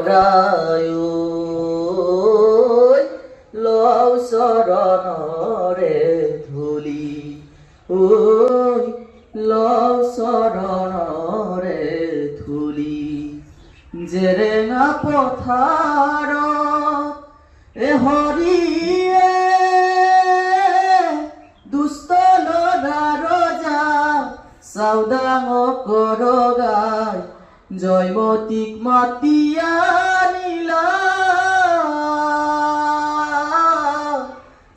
রায়ু লও শরণরে ধুলি ওই লও শরণরে ধুলি জেৰেঙা পথাৰ এ হৰিয়ে দুষ্ট লৰা ৰজা চাওদাঙ কৰগাই জয়মতীক মাতি আনিলা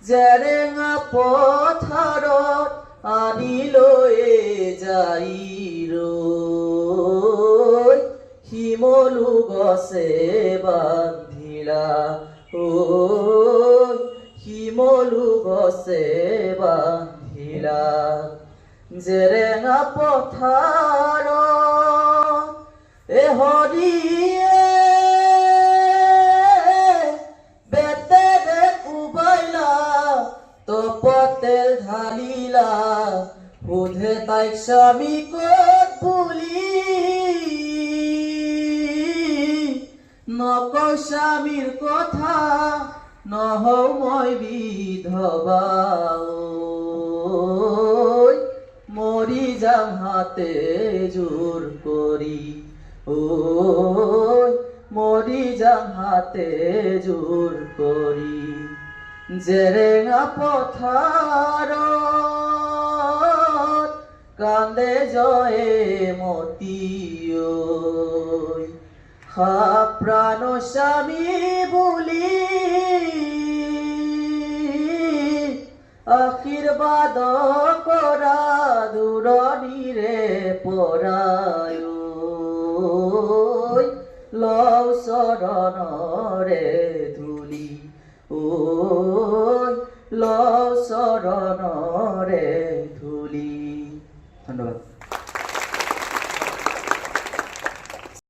জেৰেঙা পথাৰত আনি লৈ যাই ৰৈ শিমলু গছে বান্ধিলা ঐ শিমলু গছে বান্ধিলা জেৰেঙা পথাৰত এ হৰিয়ে বেতেৰে কোবাইলা তপতেল ঢালিলা সোধে তাইক স্বামী ক'ত বুলি নকওঁ স্বামীৰ কথা নহওঁ মই বিধৱা ঐ মৰি যাম হাতে জোৰ কৰি ঐ মৰি যাম হাতে জোৰ কৰি জেৰেঙা পথাৰত কান্দে জয়মতী ঐ প্ৰাণ স্বামী বুলি আশীৰ্বাদ কৰা দূৰণিৰে পৰাই লও শৰণৰে ধুলি ঐ লও শৰণৰে ধুলি। ধন্যবাদ।